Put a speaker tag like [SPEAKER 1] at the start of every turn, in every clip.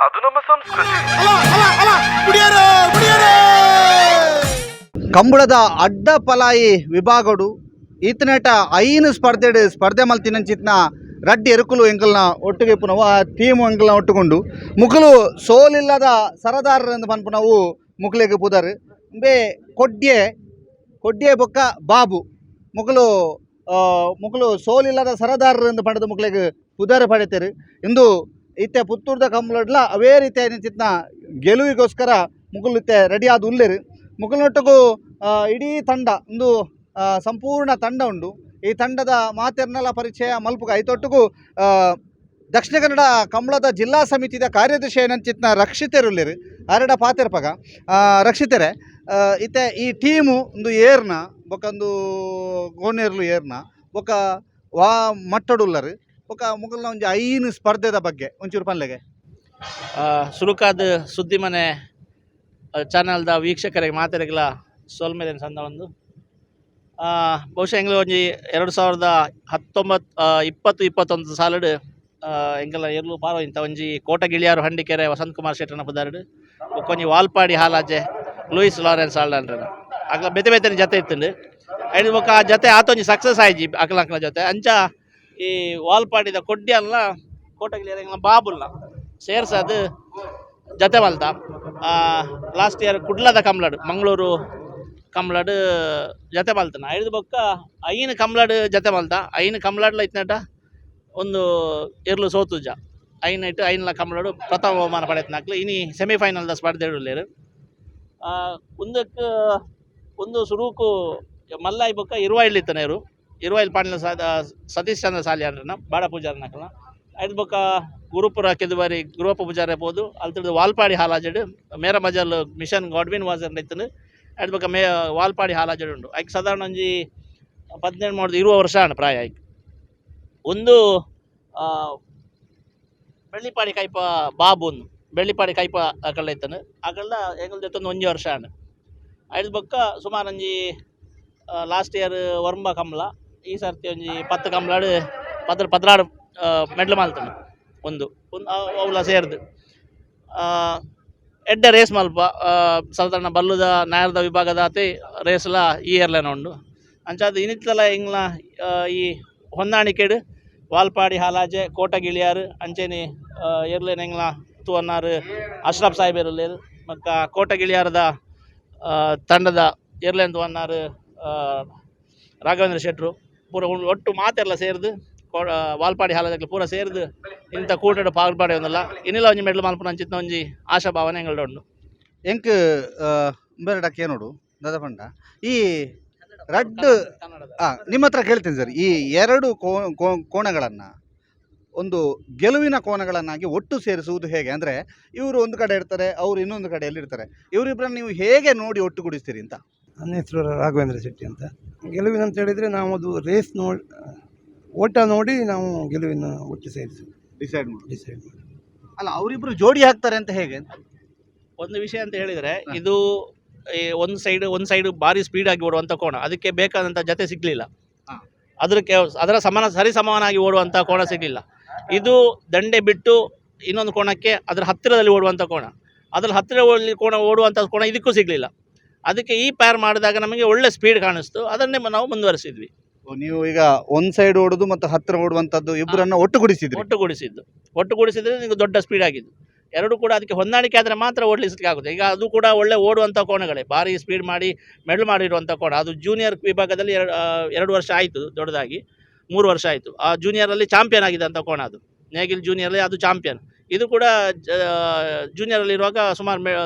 [SPEAKER 1] ಅದು ನಮ್ಮ ಸಂಸ್ಕೃತಿ.
[SPEAKER 2] ಕಂಬಳದ ಅಡ್ಡ ಪಲಾಯಿ ವಿಭಾಗಡು ಈತನೇಟ ಐನು ಸ್ಪರ್ಧೆ ಮಲ್ತಿನಂಚಿತ್ನ ರಡ್ಡಿ ಎರುಕುಲು ಎಂಕಲ್ನ ಒಟ್ಟಿಗೆ ಪುನವು ಆ ಟೀಮ್ ಎಂಕಲ್ನ ಒಟ್ಟುಕೊಂಡು ಮುಕುಲು ಸೋಲಿಲ್ಲದ ಸರದಾರರೆಂದು ಪನ್ಪುನವು ಮುಕುಲಿಗೆ ಪುದರ್ ಬೇ ಕೊಡ್ಯೆ ಬೊಕ್ಕ ಬಾಬು ಮುಕುಲು ಸೋಲಿಲ್ಲದ ಸರದಾರರೆಂದು ಪಡೆದ ಮುಕುಲಿಗೆ ಪುದರ್ ಪಡೆತರು ಇಂದು ಇತ್ತೆ ಪುತ್ತೂರ್ದ ಕಂಬಳಡ್ಲ ಅವೇ ರೀತಿಯ ಚಿತ್ನ ಗೆಲುವಿಗೋಸ್ಕರ ಮುಕುಲು ಇತ್ತೆ ರೆಡಿ ಆದ ಉಲ್ಲೇರು ಮುಕುಲ್ನೊಟ್ಟಿಗೂ ಇಡೀ ತಂಡ ಒಂದು ಸಂಪೂರ್ಣ ತಂಡ ಉಂಡು. ಈ ತಂಡದ ಮಾತೆರ್ನಲ ಪರಿಚಯ ಮಲ್ಪುಗ ಐತೊಟ್ಟಿಗೂ ದಕ್ಷಿಣ ಕನ್ನಡ ಕಂಬಳದ ಜಿಲ್ಲಾ ಸಮಿತಿದ ಕಾರ್ಯದರ್ಶಿ ಏನಂಚಿತ್ನ ರಕ್ಷಿತೆರುಲ್ಲೇರು ಅರಡ ಪಾತೆರ್ಪಗ ರಕ್ಷಿತೆರೆ ಇತ್ತೆ ಈ ಟೀಮು ಒಂದು ಏರ್ನ ಬೊಕೊಂದು ಗೋನೇರ್ಲು ಏರ್ನ ಬೊಕ ವಾ ಮಟ್ಟಡುಲ್ಲರು ಬೊಕ ಮುಕಲ್ನ ಒಂಜಿ ಐನು ಸ್ಪರ್ಧೆದ ಬಗ್ಗೆ ಒಂಚೂರು ಪನ್ಲೆಗೆ
[SPEAKER 3] ಸುರುಕಾದ ಸುದ್ದಿ ಮನೆ ಚಾನಲ್ದ ವೀಕ್ಷಕರಿಗೆ ಮಾತೆರೆಗಳ ಸೋಲ್ಮೇದೇನು ಸಂದ ಒಂದು ಬಹುಶಃ ಎಂಗ್ಲ ಒಂಜಿ 2019-20-21 ಸಾಲಡ್ ಎಂಗಲ ಎರ್ಲು ಪಾರೋ ಇಂಥ ಒಂಜಿ ಕೋಟ ಗಿಳಿಯಾರು ಹಂಡಿಕೆರೆ ವಸಂತ್ ಕುಮಾರ್ ಶೆಟ್ಟನ ಪುದಾರ್ಡ್ ಒಂಜಿ ವಾಲ್ಪಾಡಿ ಹಾಲಾಜೆ ಲೂಯಿಸ್ ಲಾರೆನ್ಸ್ ಆಲ್ಡಾಂಡ್ರ ಅಕ್ಲ ಬೆತೆ ಬೆತ್ತನೆ ಜತೆ ಇತ್ತುಂಡು ಐದು ಬೊಕ್ಕ ಆ ಜತೆ ಆತೊಂಜಿ ಸಕ್ಸಸ್ ಆಯ್ಜಿ ಅಕ್ಲ ಜೊತೆ ಅಂಚ ಈ ವಾಲ್ಪಾಡಿದ ಕೊಡ್ಡಿ ಅಲ್ಲ ಕೋಟ ಗಿಳಿಯಾರ ಎಂಗ್ಲ ಬಾಬುಲ್ನ ಸೇರ್ಸದು ಜತೆ ಮಲ್ತ ಲಾಸ್ಟ್ ಇಯರ್ ಕುಡ್ಲದ ಕಂಬ್ಳಡ್ ಮಂಗಳೂರು ಕಂಬ್ಳಡ್ ಜತೆ ಮಲ್ತನ ಐದು ಬೊಕ್ಕ ಐನು ಕಂಬ್ಳಡ್ ಜತೆ ಮಲ್ತ ಐನು ಕಂಬ್ಳಡ್ಲ ಇತ್ನಟ ಒಂದು ಎರ್ಲು ಸೋತುಜ ಐನೈನ್ಲ ಕಂಬ್ಳಡು ಪ್ರಥಮ ಬಹುಮಾನ ಪಡೆತ್ನಾಕ್ಲು ಇನಿ ಸೆಮಿಫೈನಲ್ದ ಸ್ಪರ್ಧೆ ಉಳ್ಳೇರು ಒಂದು ಸುರೂಕು ಮಲ್ಲಾಯಿ ಬೊಕ್ಕ ಇರುವಾಯಿಲ್ ಇತ್ತನೇರು ಇರುವಾಯಿಲ್ ಪಾಂಡ್ಲ ಸತೀಶ್ ಚಂದ್ರ ಸಾಲಿ ಅಂಡ್ರನ ಬಾಡ ಪೂಜಾರನಕ್ಲ ಐದು ಬೊಕ್ಕ ಗುರುಪುರ ಕೆದುವರಿ ಗುರುವಪ್ಪ ಪೂಜಾರೆ ಪೋದು ಅಲ್ತದ ವಾಲ್ಪಾಡಿ ಹಾಲಾಜಡ್ ಮೇರ ಮಜಲ್ ಮಿಷನ್ ಗಾಡ್ವಿನ್ ವಾಸರ್ ಇತ್ತನು ಐದು ಬೊಕ್ಕ ವಾಲ್ಪಾಡಿ ಹಾಲಾಜಡ್ ಉಂಡು ಐಕ್ ಸಾಧಾರಣ ಒಂಜಿ 17-20 ವರ್ಷ ಆಂಡ್ ಪ್ರಾಯ ಐಕ್ ಒಂದು ಬೆಳ್ಳಿಪಾಡಿ ಕೈಪ ಬಾಬು ಒಂದು ಬೆಳ್ಳಿಪಾಡಿ ಕೈಪ ಅಕಲ್ಲ ಇತ್ತನು ಅಕಲ್ಲ ಎಂಗಲ್ ಜೊತೆ 1 ವರ್ಷ ಆಂಡ್ ಐದು ಬೊಕ್ಕ ಸುಮಾರು ಒಂಜಿ ಲಾಸ್ಟ್ ಇಯರ್ ವರ್ಮ ಕಂಬಳ ಈ ಸರ್ತಿ ಒಂಜಿ 10 ಕಂಬಳಾಡು ಪದ್ರಾಡು ಮೆಡ್ಲ್ ಮಾಲ್ತಾನೆ ಒಂದು ಅವಲ ಸೇರ್ದು ಎಡ್ಡೆ ರೇಸ್ ಮಲ್ಪ ಸಾಧಾರಣ ಬಲ್ಲುದ ನ್ಯಾರದ ವಿಭಾಗದ ಅತಿ ರೇಸ್ಲ ಈ ಇಯರ್ಲೇನ ಉಂಡು ಅಂಚಾದ ಇನ್ನಿತ್ತಲ ಎಂಗ್ಲ ಈ ಹೊಂದಾಣಿಕೆಡು ವಾಲ್ಪಾಡಿ ಹಾಲಾಜೆ ಕೋಟ ಗಿಳಿಯಾರು ಅಂಚೆನಿ ಇರ್ಲೇನ ಎಂಗ್ಲ ತೂವನ್ನಾರು ಅಶ್ರಫ್ ಸಾಹೇಬರು ಮಕ್ಕ ಕೋಟ ಗಿಳಿಯಾರದ ತಂಡದ ಇರ್ಲೇನ್ ತೂವನ್ನಾರು ರಾಘವೇಂದ್ರ ಶೆಟ್ರು ಪೂರ ಒಟ್ಟು ಮಾತೆಲ್ಲ ಸೇರಿದು ವಾಲ್ಪಾಡಿ ಹಾಲಾಜಕ್ಕೆ ಪೂರ ಸೇರಿದು ಇಂಥ ಕೂಟದ ಪಾಲ್ಪಾಡಿ ಒಂದಲ್ಲ ಇನ್ನಿಲ್ಲ ಒಂಜಿ ಮೆಡ್ಲ್ ಮಲ್ಪನ ಅಂಚಿತ್ನ ಒಂಜಿ ಆಶಾಭಾವನೆ ಎಂಗಲ್ಡ ಉಂಡು
[SPEAKER 2] ಎಂಕ್ ಬೇರೆಡಕ್ಕೆ ನೋಡು ದದಪಂಡ ಈ ರಡ್ಡ್ ನಿಮ್ಮ ಹತ್ರ ಕೇಳ್ತೀನಿ ಸರ್, ಈ ಎರಡು ಕೋಣಗಳನ್ನು ಒಂದು ಗೆಲುವಿನ ಕೋಣಗಳನ್ನಾಗಿ ಒಟ್ಟು ಸೇರಿಸುವುದು ಹೇಗೆ? ಅಂದರೆ ಇವರು ಒಂದು ಕಡೆ ಇರ್ತಾರೆ, ಅವರು ಇನ್ನೊಂದು ಕಡೆಯಲ್ಲಿ ಇರ್ತಾರೆ, ಇವರಿಬ್ಬರನ್ನು ನೀವು ಹೇಗೆ ನೋಡಿ ಒಟ್ಟುಗೂಡಿಸ್ತೀರಿ ಅಂತ?
[SPEAKER 4] ನನ್ನ ಹೆಸರು ರಾಘವೇಂದ್ರ ಶೆಟ್ಟಿ ಅಂತ. ಗೆಲುವಿನ ಅಂತ ಹೇಳಿದರೆ ನಾವು ಅದು ರೇಸ್ ನೋಡಿ ಓಟ ನೋಡಿ ನಾವು ಗೆಲುವಿನ ಒಟ್ಟು ಸೇರಿಸಿ
[SPEAKER 2] ಡಿಸೈಡ್ ಮಾಡಿ ಅಲ್ಲ, ಅವರಿಬ್ಬರು ಜೋಡಿ ಹಾಕ್ತಾರೆ ಅಂತ ಹೇಗೆ?
[SPEAKER 3] ಒಂದು ವಿಷಯ ಅಂತ ಹೇಳಿದರೆ ಇದು ಒಂದು ಸೈಡ್ ಭಾರಿ ಸ್ಪೀಡ್ ಆಗಿ ಓಡುವಂಥ ಕೋಣ, ಅದಕ್ಕೆ ಬೇಕಾದಂಥ ಜತೆ ಸಿಗಲಿಲ್ಲ, ಅದರ ಸರಿಸಮಾನಾಗಿ ಓಡುವಂಥ ಕೋಣ ಸಿಗಲಿಲ್ಲ. ಇದು ದಂಡೆ ಬಿಟ್ಟು ಇನ್ನೊಂದು ಕೋಣಕ್ಕೆ ಅದರ ಹತ್ತಿರದಲ್ಲಿ ಓಡುವಂಥ ಕೋಣ, ಅದರ ಹತ್ತಿರದಲ್ಲಿ ಓಡುವಂಥ ಕೋಣ ಇದಕ್ಕೂ ಸಿಗಲಿಲ್ಲ. ಅದಕ್ಕೆ ಈ ಪ್ಯಾರ್ ಮಾಡಿದಾಗ ನಮಗೆ ಒಳ್ಳೆ ಸ್ಪೀಡ್ ಕಾಣಿಸ್ತು, ಅದನ್ನೇ ನಾವು ಮುಂದುವರಿಸಿದ್ವಿ.
[SPEAKER 2] ನೀವು ಈಗ ಒಂದು ಸೈಡ್ ಓಡುದು ಮತ್ತು ಹತ್ತಿರ ಓಡುವಂಥದ್ದು ಇಬ್ಬರನ್ನು
[SPEAKER 3] ಒಟ್ಟುಗೂಡಿಸಿದ್ರೆ ನಿಮಗೆ ದೊಡ್ಡ ಸ್ಪೀಡ್ ಆಗಿದ್ದು. ಎರಡು ಕೂಡ ಅದಕ್ಕೆ ಹೊಂದಾಣಿಕೆ ಆದರೆ ಮಾತ್ರ ಓಡಿಸಲಿಕ್ಕೆ ಆಗುತ್ತೆ. ಈಗ ಅದು ಕೂಡ ಒಳ್ಳೆ ಓಡುವಂಥ ಕೋಣಗಳೇ, ಭಾರಿ ಸ್ಪೀಡ್ ಮಾಡಿ ಮೆಡಲ್ ಮಾಡಿರುವಂಥ ಕೋಣ. ಅದು ಜೂನಿಯರ್ ವಿಭಾಗದಲ್ಲಿ 2 ವರ್ಷ ಆಯಿತು, ದೊಡ್ಡದಾಗಿ 3 ವರ್ಷ ಆಯಿತು. ಆ ಜೂನಿಯರಲ್ಲಿ ಚಾಂಪಿಯನ್ ಆಗಿದೆ ಅಂತ ಕೋಣ, ಅದು ನೇಗಿಲ್ ಜೂನಿಯರಲ್ಲಿ ಅದು ಚಾಂಪಿಯನ್. ಇದು ಕೂಡ ಜೂನಿಯರಲ್ಲಿರುವಾಗ ಸುಮಾರು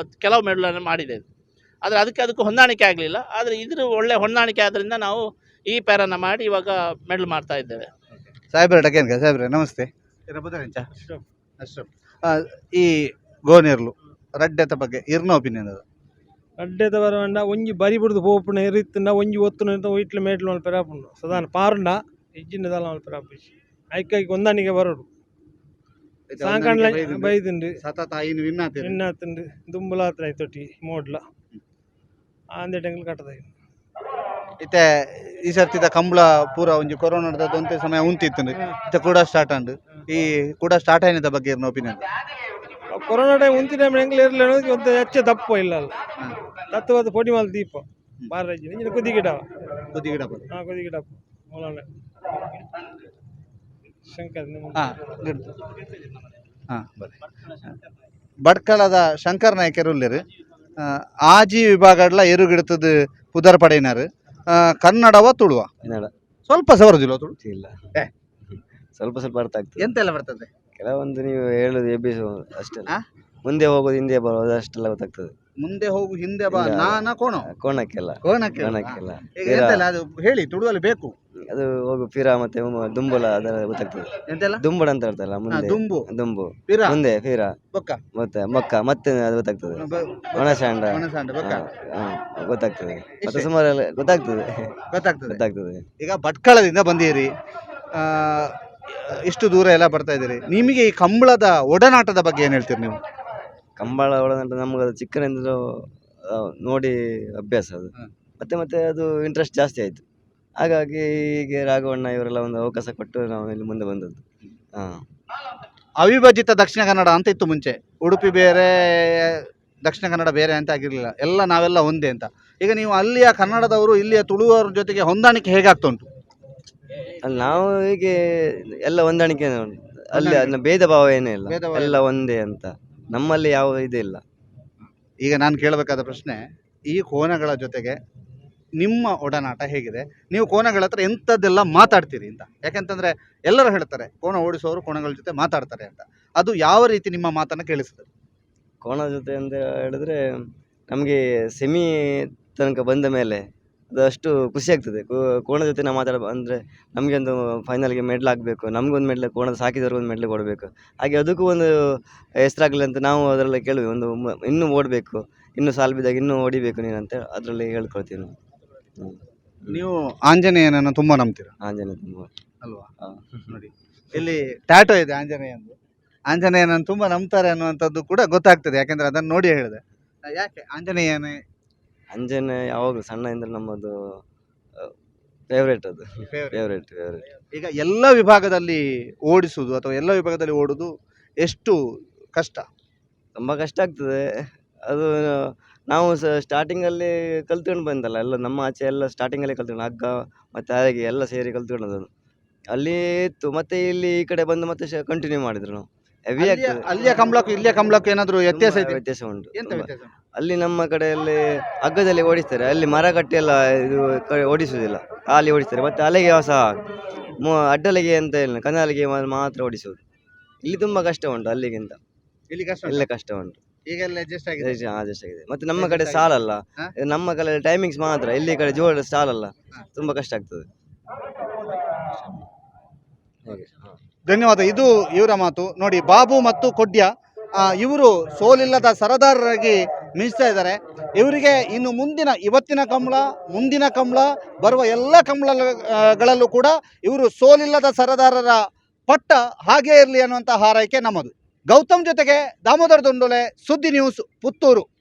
[SPEAKER 3] ಕೆಲವು ಮೆಡಲನ್ನು ಮಾಡಿದೆ ಇದು. ಆದರೆ ಅದಕ್ಕೂ ಹೊಂದಾಣಿಕೆ ಆಗಲಿಲ್ಲ. ಆದರೆ ಇದ್ರ ಒಳ್ಳೆ ಹೊಂದಾಣಿಕೆ ಆದ್ದರಿಂದ ನಾವು ಈ ಪ್ಯಾರನ್ನು ಮಾಡಿ ಇವಾಗ ಮೆಡಲ್ ಮಾಡ್ತಾ ಇದ್ದೇವೆ.
[SPEAKER 2] ಸಾಹೇಬ್ರೆ ನಮಸ್ತೆ. ಅಶ್ರಫ್, ಈ ಗೋನೇರ್ಲು ರಡ್ಡೆತ ಬಗ್ಗೆ ಇರ್ನ ಒಪಿನಿಯನ್ ಅದು?
[SPEAKER 5] ರಡ್ಡೆತ ಬರವಂಡ ಒಂಜಿ ಬರಿ ಬಿಡುದು ಪೋಪುನ ಇರಿತ್ತಂಡ ಒಂಜಿ ಒತ್ತುನ ವೈಟ್ಲ ಮೇಟ್ಲು ಮಲ್ಪೆರ ಆಪುಂಡು ಸಾಧಾರಣ ಪಾರುಂಡ ಇಜ್ಜಿನ ದಲ ಮಲ್ಪೆರ ಆಪುಜಿ ಐಕಾಗಿ ಹೊಂದಾಣಿಕೆ ಬರೋಡು ಸಾಂಕಂಡ್ಲ ಬೈದುಂಡು
[SPEAKER 2] ಸತತ ಐನು
[SPEAKER 5] ವಿನ್ನಾತುಂಡು ದುಂಬುಲಾತ್ರ ಐತೊಟ್ಟಿ ಮೋಡ್ಲ ಆಂದೆ ಟೆಂಗಲ್ ಕಟ್ಟದ
[SPEAKER 2] ಇತ್ತೆ ಈ ಸರ್ತಿದ ಕಂಬಳ ಪೂರ ಒಂಜಿ ಕೊರೋನಾದ ಒಂತೆ ಸಮಯ ಉಂತಿತ್ತು ಇತ್ತೆ ಕೂಡ ಸ್ಟಾರ್ಟ್ ಅಂಡು ಈ ಕೂಡ ಸ್ಟಾರ್ಟ್ ಆಯ್ನದ ಬಗ್ಗೆ ಇರ್ನ ಒಪಿನಿಯನ್?
[SPEAKER 5] ಕೊರೋನಾ ಟೈಮ್ ಮುಂಚಿನ ಟೈಮ್ ಎಂಗ್ಲ ಇರಲಿ ಅನ್ನೋದು ಒಂದು ಹೆಚ್ಚು ದಪ್ಪ ಇಲ್ಲ ಅಲ್ಲ ತತ್ವದ ಪೊಡಿ ಮಾಲ್ ದೀಪ ಬಾರಾಜಿ ಇಂಜಿನ ಕುದಿ ಗಿಡ
[SPEAKER 2] ಕುದಿ ಗಿಡ ಬರ್ತದೆ.
[SPEAKER 5] ಹಾಂ ಕುದಿ ಗಿಡ ಒಳ್ಳೆ ಶಂಕರ್ ನಿಮ್ಮ
[SPEAKER 2] ಹಾಂ ಹಾಂ ಬರ್ರಿ ಬಡ್ಕಳದ ಶಂಕರ್ ನಾಯ್ಕರು ಉಳ್ಳೇರು ಆಜಿ ವಿಭಾಗಡ್ಲ ಎರುಗಿಡ್ತದ ಪುದರ್ ಪಡೆಯಿನಾರು ಕನ್ನಡವ ತುಳುವ
[SPEAKER 1] ಕನ್ನಡ
[SPEAKER 2] ಸ್ವಲ್ಪ ಸವರದಿಲ್ಲ ತುಳು
[SPEAKER 1] ಇಲ್ಲ
[SPEAKER 2] ಏ.
[SPEAKER 1] ಸ್ವಲ್ಪ ಸ್ವಲ್ಪ ಅರ್ಥ ಆಗ್ತದೆ.
[SPEAKER 2] ಎಂತೆಲ್ಲ ಬರ್ತದೆ
[SPEAKER 1] ಕೆಲವೊಂದು ನೀವು ಹೇಳುದು ಎಬ್ಬಿಸು ಅಷ್ಟೇ,
[SPEAKER 2] ಆ?
[SPEAKER 1] ಮುಂದೆ ಹೋಗೋದು ಹಿಂದೆ ಬರೋದು ಅಷ್ಟೆಲ್ಲ ಗೊತ್ತಾಗ್ತದೆ.
[SPEAKER 2] ಮುಂದೆ ಹೋಗು ಹಿಂದೆ ಬಾ
[SPEAKER 1] ಇಲ್ಲ.
[SPEAKER 2] ನಾನ ಕೋಣೋ
[SPEAKER 1] ಕೋಣಕ್ಕೆಲ್ಲ
[SPEAKER 2] ಕೋಣಕ್ಕೆ
[SPEAKER 1] ಕೋಣಕ್ಕೆಲ್ಲ
[SPEAKER 2] ಈಗ ಎಂತೆಲ್ಲ ಅದು ಹೇಳಿ ತುಳುವಲ್ಲಿ ಬೇಕು
[SPEAKER 1] ಅದು ಹೋಗು ಪಿರ ಮತ್ತೆ ದುಂಬುಲ ಅದರ ಗೊತ್ತಾಗ್ತದೆ.
[SPEAKER 2] ಎಂತೆಲ್ಲ
[SPEAKER 1] ದುಂಬುಡ ಅಂತ ಹೇಳ್ತಾರಲ್ಲ ಮುಂದೆ
[SPEAKER 2] ದುಂಬು
[SPEAKER 1] ದುಂಬು
[SPEAKER 2] ಪಿರ
[SPEAKER 1] ಮುಂದೆ ಪಿರ
[SPEAKER 2] ಬೊಕ್ಕ
[SPEAKER 1] ಮತ್ತೆ ಮೊಕ್ಕ ಮತ್ತೆ ಅದು ಗೊತ್ತಾಗ್ತದೆ.
[SPEAKER 2] ಬ-
[SPEAKER 1] ಒಣಸಾಂಡ
[SPEAKER 2] ಒಣಸಾಂಡ ಬೊಕ್ಕ
[SPEAKER 1] ಗೊತ್ತಾಗ್ತದೆ. ಮತ್ತೆ ಸುಮಾರು ಎಲ್ಲ ಗೊತ್ತಾಗ್ತದೆ
[SPEAKER 2] ಗೊತ್ತಾಗ್ತದೆ.
[SPEAKER 1] ಗೊತ್ತಾಗ್ತದೆ.
[SPEAKER 2] ಈಗ ಭಟ್ಕಳದಿಂದ ಬಂದಿರಿ ಇಷ್ಟು ದೂರ ಎಲ್ಲ ಬರ್ತಾ ಇದ್ದೀರಿ, ನಿಮಗೆ ಈ ಕಂಬಳದ ಒಡನಾಟದ ಬಗ್ಗೆ ಏನು ಹೇಳ್ತೀರಿ ನೀವು?
[SPEAKER 1] ಕಂಬಳ ಒಳಗಂಟ ನಮ್ಗೆ ಅದು ಚಿಕ್ಕನಿಂದಲೂ ನೋಡಿ ಅಭ್ಯಾಸ ಅದು.
[SPEAKER 2] ಹ್ಮ್.
[SPEAKER 1] ಮತ್ತೆ ಮತ್ತೆ ಅದು ಇಂಟ್ರೆಸ್ಟ್ ಜಾಸ್ತಿ ಆಯಿತು. ಹಾಗಾಗಿ ಹೀಗೆ ರಾಘವಣ್ಣ ಇವರೆಲ್ಲ ಒಂದು ಅವಕಾಶ ಕೊಟ್ಟು ನಾವು ಇಲ್ಲಿ ಮುಂದೆ ಬಂದದ್ದು. ಹಾಂ
[SPEAKER 2] ಅವಿಭಜಿತ ದಕ್ಷಿಣ ಕನ್ನಡ ಅಂತ ಇತ್ತು ಮುಂಚೆ, ಉಡುಪಿ ಬೇರೆ ದಕ್ಷಿಣ ಕನ್ನಡ ಬೇರೆ ಅಂತ ಆಗಿರಲಿಲ್ಲ, ಎಲ್ಲ ನಾವೆಲ್ಲ ಒಂದೇ ಅಂತ. ಈಗ ನೀವು ಅಲ್ಲಿಯ ಕನ್ನಡದವರು ಇಲ್ಲಿಯ ತುಳುವರ ಜೊತೆಗೆ ಹೊಂದಾಣಿಕೆ ಹೇಗಾಗ್ತಾ ಉಂಟು?
[SPEAKER 1] ಅಲ್ಲಿ ನಾವು ಹೀಗೆ ಎಲ್ಲ ಹೊಂದಾಣಿಕೆ ಉಂಟು. ಅಲ್ಲಿ ಅದನ್ನ ಭೇದ ಭಾವ ಏನೂ ಇಲ್ಲ,
[SPEAKER 2] ಭೇದ ಭಾವ
[SPEAKER 1] ಎಲ್ಲ ಒಂದೇ ಅಂತ. ನಮ್ಮಲ್ಲಿ ಯಾವ ಇದಿಲ್ಲ.
[SPEAKER 2] ಈಗ ನಾನು ಕೇಳಬೇಕಾದ ಪ್ರಶ್ನೆ, ಈ ಕೋನಗಳ ಜೊತೆಗೆ ನಿಮ್ಮ ಒಡನಾಟ ಹೇಗಿದೆ? ನೀವು ಕೋನಗಳ ಹತ್ರ ಎಂಥದ್ದೆಲ್ಲ ಮಾತಾಡ್ತೀರಿ ಅಂತ? ಯಾಕೆಂತಂದ್ರೆ ಎಲ್ಲರೂ ಹೇಳ್ತಾರೆ ಕೋನ ಓಡಿಸೋರು ಕೋನಗಳ ಜೊತೆ ಮಾತಾಡ್ತಾರೆ ಅಂತ. ಅದು ಯಾವ ರೀತಿ ನಿಮ್ಮ ಮಾತನ್ನು ಕೇಳಿಸ್ತದೆ?
[SPEAKER 1] ಕೋಣ ಜೊತೆ ಅಂತ ಹೇಳಿದ್ರೆ ನಮಗೆ ಸೆಮಿ ತನಕ ಬಂದ ಮೇಲೆ ಅದು ಅಷ್ಟು ಖುಷಿ ಆಗ್ತದೆ. ಕೋಣ ಜೊತೆ ನಾವು ಅಂದರೆ ನಮಗೆ ಒಂದು ಫೈನಲ್ಗೆ ಮೆಡ್ಲ್ ಆಗಬೇಕು, ನಮಗೊಂದು ಮೆಡ್ಲ್, ಕೋಣದ ಸಾಕಿದವ್ರಿಗೆ ಒಂದು ಮೆಡ್ಲ್ ಕೊಡಬೇಕು. ಹಾಗೆ ಅದಕ್ಕೂ ಒಂದು ಹೆಸರಾಗಲಿ ಅಂತ ನಾವು ಅದರಲ್ಲಿ ಕೇಳುವೆ, ಒಂದು ಇನ್ನೂ ಓಡಬೇಕು, ಇನ್ನೂ ಸಾಲು ಬಿದ್ದಾಗ ಇನ್ನೂ ಹೊಡಿಬೇಕು ನೀನು ಅಂತ ಅದರಲ್ಲಿ ಹೇಳ್ಕೊಳ್ತೀವಿ ನಾವು.
[SPEAKER 2] ನೀವು ಆಂಜನೇಯನನ್ನು ತುಂಬಾ ನಂಬ್ತೀರಾ
[SPEAKER 1] ಆಂಜನೇಯ ತುಂಬ
[SPEAKER 2] ಅಲ್ವಾ?
[SPEAKER 1] ಹಾ.
[SPEAKER 2] ನೋಡಿ ಇಲ್ಲಿ ಟ್ಯಾಟೋ ಇದೆ ಆಂಜನೇಯಂದು. ಆಂಜನೇಯನನ್ನು ತುಂಬಾ ನಂಬ್ತಾರೆ ಅನ್ನುವಂಥದ್ದು ಕೂಡ ಗೊತ್ತಾಗ್ತದೆ, ಯಾಕೆಂದ್ರೆ ಅದನ್ನು ನೋಡಿ ಹೇಳಿದೆ. ಯಾಕೆ ಆಂಜನೇಯನೇ
[SPEAKER 1] ಅಂಜನೆ ಯಾವಾಗಲೂ ಸಣ್ಣದಿಂದ ನಮ್ಮದು ಫೇವ್ರೇಟ್, ಅದು
[SPEAKER 2] favorite?
[SPEAKER 1] ಫೇವ್ರೇಟ್.
[SPEAKER 2] ಈಗ ಎಲ್ಲ ವಿಭಾಗದಲ್ಲಿ ಓಡಿಸುವುದು ಅಥವಾ ಎಲ್ಲ ವಿಭಾಗದಲ್ಲಿ ಓಡುದು ಎಷ್ಟು ಕಷ್ಟ?
[SPEAKER 1] ತುಂಬ ಕಷ್ಟ ಆಗ್ತದೆ. ಅದು ನಾವು ಸ್ಟಾರ್ಟಿಂಗಲ್ಲಿ ಕಲ್ತ್ಕೊಂಡು ಬಂದಲ್ಲ, ಎಲ್ಲ ನಮ್ಮ ಆಚೆ ಎಲ್ಲ ಸ್ಟಾರ್ಟಿಂಗಲ್ಲೇ ಕಲ್ತ್ಕೊಂಡು, ಹಗ್ಗ ಮತ್ತು ಹಾಗೆ ಎಲ್ಲ ಸೇರಿ ಕಲ್ತ್ಕೊಂಡದ್ದು. ಅಲ್ಲಿ ಇತ್ತು, ಮತ್ತೆ ಇಲ್ಲಿ ಈ ಕಡೆ ಬಂದು ಮತ್ತೆ ಕಂಟಿನ್ಯೂ ಮಾಡಿದ್ರು ನಾವು. ಹೆವಿ ಆಗ್ತದೆ.
[SPEAKER 2] ಅಲ್ಲಿಯ ಕಂಬಳಕ್ಕೂ ಇಲ್ಲಿಯ ಕಂಬಳಕ್ಕೂ ಏನಾದ್ರು ವ್ಯತ್ಯಾಸ
[SPEAKER 1] ತುಂಬ
[SPEAKER 2] ಇದೆ?
[SPEAKER 1] ವ್ಯತ್ಯಾಸ ಉಂಟು.
[SPEAKER 2] ಎಂತ
[SPEAKER 1] ತುಂಬ.
[SPEAKER 2] ವ್ಯತ್ಯಾಸ?
[SPEAKER 1] ಅಲ್ಲಿ ನಮ್ಮ ಕಡೆಯಲ್ಲಿ ಹಗ್ಗದಲ್ಲಿ ಓಡಿಸ್ತಾರೆ, ಅಲ್ಲಿ ಮರ ಕಟ್ಟಿ ಎಲ್ಲ ಇದು ಓಡಿಸುವುದಿಲ್ಲ, ಖಾಲಿ ಓಡಿಸ್ತಾರೆ. ಮತ್ತು ಅಲೆಗೆ ಸಹ ಅಡ್ಡಲೆಗೆ ಅಂತ ಇಲ್ಲ, ಕನಾಲಿಗೆ ಮಾತ್ರ ಓಡಿಸುವುದು. ಇಲ್ಲಿ ತುಂಬ ಕಷ್ಟ ಉಂಟು ಅಲ್ಲಿಗಿಂತ.
[SPEAKER 2] ಇಲ್ಲಿ ಕಷ್ಟ ಉಂಟಾ?
[SPEAKER 1] ಇಲ್ಲೇ ಕಷ್ಟ ಉಂಟು.
[SPEAKER 2] ಈಗೆಲ್ಲ ಅಡ್ಜಸ್ಟ್ ಆಗಿದೆ.
[SPEAKER 1] adjust ಆಗಿದೆ. ಮತ್ತೆ ನಮ್ಮ ಕಡೆ ಸಾಲಲ್ಲ,
[SPEAKER 2] ಹಾ?
[SPEAKER 1] ನಮ್ಮ ಕಡೆ ಟೈಮಿಂಗ್ಸ್ ಮಾತ್ರ, ಇಲ್ಲಿ ಕಡೆ ಜೋಳ ಸಾಲಲ್ಲ, ತುಂಬ ಕಷ್ಟ ಆಗ್ತದೆ. ಹಾಗೆ.
[SPEAKER 2] ಧನ್ಯವಾದ. ಇದು ಇವರ ಮಾತು. ನೋಡಿ, ಬಾಬು ಮತ್ತು ಕೊಡ್ಯ ಇವರು ಸೋಲಿಲ್ಲದ ಸರದಾರರಾಗಿ ಮಿಂಚ್ತಾ ಇದ್ದಾರೆ. ಇವರಿಗೆ ಇನ್ನು ಇವತ್ತಿನ ಕಂಬಳ, ಮುಂದಿನ ಕಂಬಳ, ಬರುವ ಎಲ್ಲ ಕಂಬಳಗಳಲ್ಲೂ ಕೂಡ ಇವರು ಸೋಲಿಲ್ಲದ ಸರದಾರರ ಪಟ್ಟ ಹಾಗೇ ಇರಲಿ ಅನ್ನುವಂಥ ಹಾರೈಕೆ ನಮ್ಮದು. ಗೌತಮ್ ಜೊತೆಗೆ ದಾಮೋದರ ದೊಂಡೋಲೆ, ಸುದ್ದಿ ನ್ಯೂಸ್, ಪುತ್ತೂರು.